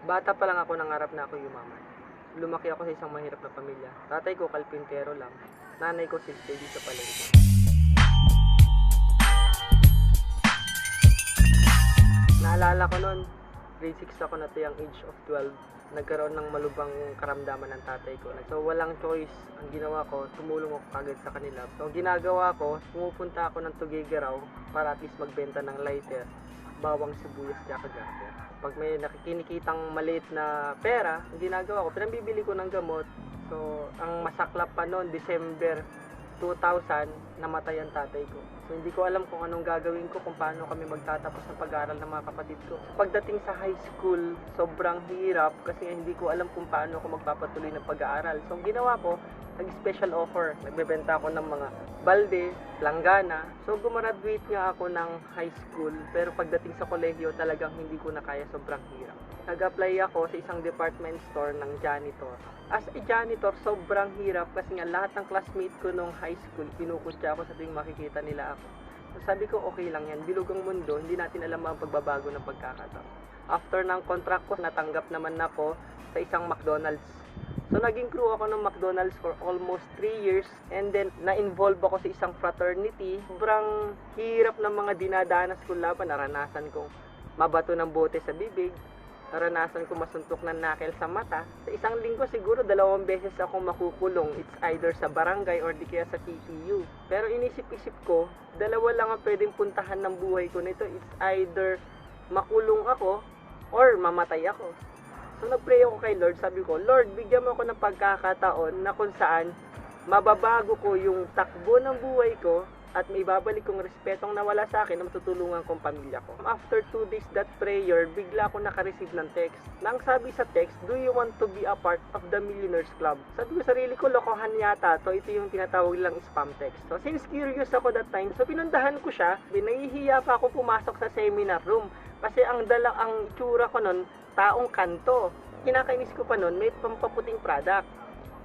Bata pa lang ako nangarap na ako yumaman. Lumaki ako sa isang mahirap na pamilya. Tatay ko kalpintero lang. Nanay ko silbi sa palengke. Naalala ko noon, grade 6 ako na to yung age of 12. Nagkaroon ng malubang karamdaman ng tatay ko. So walang choice. Ang ginawa ko, tumulong ako kagad sa kanila. So ang ginagawa ko, pumupunta ako ng Tuguegarao para at least magbenta ng lighter, bawang sibuyas, tsaka garter. Pag may nakikinikitang maliit na pera, ang ginagawa ko, pinambibili ko ng gamot. So ang masaklap pa noon, December 2000, namatay ang tatay ko. So hindi ko alam kung anong gagawin ko, kung paano kami magtatapos ng pag-aaral ng mga kapatid ko. Pagdating sa high school, sobrang hirap kasi hindi ko alam kung paano ako magpapatuloy ng pag-aaral. So ang ginawa ko, nag-special offer. Nagbebenta ako ng mga balde, langgana. So gumraduate nga ako ng high school, pero pagdating sa kolehiyo talagang hindi ko na kaya, sobrang hirap. Nag-apply ako sa isang department store ng janitor. As a janitor, sobrang hirap kasi nga lahat ng classmate ko nung high school, pinukutya ako sa tuwing makikita nila ako. So sabi ko, okay lang yan, bilog ang mundo, hindi natin alam ang pagbabago ng pagkakataon. After ng contract ko, natanggap naman ako sa isang McDonald's. So naging crew ako ng McDonald's for almost 3 years, and then na-involve ako sa isang fraternity. Sobrang hirap ng mga dinadanas ko laban. Naranasan kong mabato ng bote sa bibig, naranasan ko masuntok ng knuckle sa mata. Sa isang linggo siguro 2 beses ako makukulong. It's either sa barangay or di kaya sa PTU. Pero inisip-isip ko, 2 lang ang pwedeng puntahan ng buhay ko nito. It's either makulong ako or mamatay ako. So nagpray ako kay Lord, sabi ko, Lord, bigyan mo ako ng pagkakataon na kung saan mababago ko yung takbo ng buhay ko at may babalik kong respetong nawala sa akin na matutulungan kong pamilya ko. After 2 days that prayer, bigla ako naka-receive ng text. Nang sabi sa text, do you want to be a part of the Millionaires Club? Sabi ko sarili ko, lokohan yata to. Ito yung tinatawag lang spam text. So since curious ako that time, so pinundahan ko siya. Nahihiya pa ako pumasok sa seminar room kasi ang itsura ko nun, taong kanto. Kinakainis ko pa nun, may pampaputing product.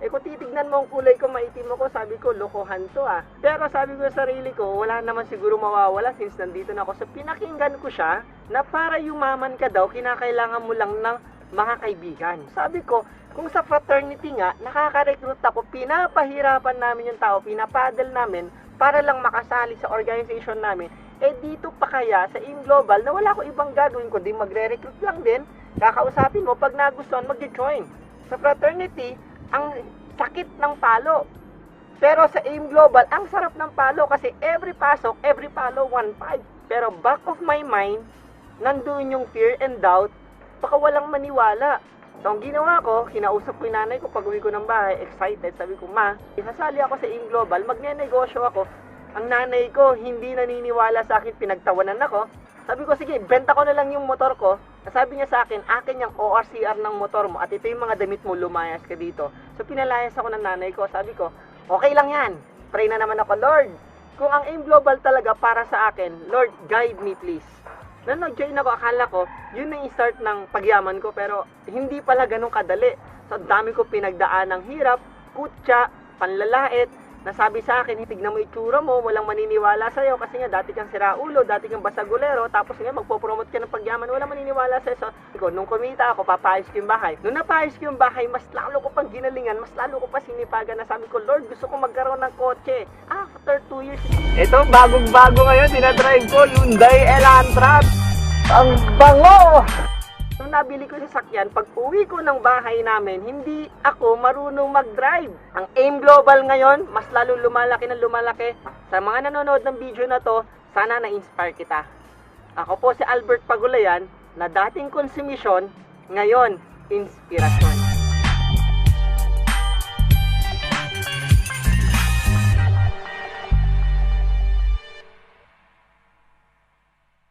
Kung titignan mo ang kulay ko, maitim ako, sabi ko, lokohan to ah. Pero sabi ko sa sarili ko, wala naman siguro mawawala since nandito na ako. So pinakinggan ko siya na para yumaman ka daw, kinakailangan mo lang ng mga kaibigan. Sabi ko, kung sa fraternity nga, nakaka-recruit ako, pinapahirapan namin yung tao, pinapaddle namin para lang makasali sa organization namin. Dito pa kaya sa AIM Global na wala ko ibang gagawin kundi magre-recruit lang din, kakausapin mo, pag nagustuhan, mag-join. Sa fraternity, ang sakit ng palo. Pero sa AIM Global, ang sarap ng palo kasi every pasok, every palo, 1.5. Pero back of my mind, nandun yung fear and doubt, baka walang maniwala. So ang ginawa ko, kinausap ko yung nanay ko pag uwi ko ng bahay, excited. Sabi ko, Ma, isasali ako sa AIM Global, magne-negosyo ako. Ang nanay ko, hindi naniniwala sa akin, pinagtawanan ako. Sabi ko, sige, benta ko na lang yung motor ko. Sabi niya sa akin, akin yung ORCR ng motor mo at ito yung mga damit mo, lumayas ka dito. So pinalayas ako ng nanay ko. Sabi ko, okay lang yan. Pray na naman ako, Lord, kung ang AIM Global talaga para sa akin, Lord, guide me please. Nung nag-join ako, akala ko, yun na yung start ng pagyaman ko, pero hindi pala ganun kadali. So dami ko pinagdaan ng hirap, kutya, panlalait. Nasabi sa akin, tignan mo itsura mo, walang maniniwala sa'yo kasi nga dati kang siraulo, dati kang basagulero, tapos nga magpo-promote ka ng pagyaman, walang maniniwala sa'yo. So, nung kumita ako, papayos ko yung bahay. Nung napayos ko yung bahay, mas lalo ko pang ginalingan, mas lalo ko pa sinipagan na sabi ko, Lord, gusto ko magkaroon ng kotse. After 2 years, ito, bagong-bago ngayon, dinadrive ko, Hyundai Elantra. Ang bango! Nung nabili ko sa sakyan, pag uwi ko ng bahay namin, hindi ako marunong mag-drive. Ang AIM Global ngayon, mas lalo lumalaki ng lumalaki. Sa mga nanonood ng video na to, sana na-inspire kita. Ako po si Albert Pagulayan, na dating konsumisyon, ngayon, inspirasyon.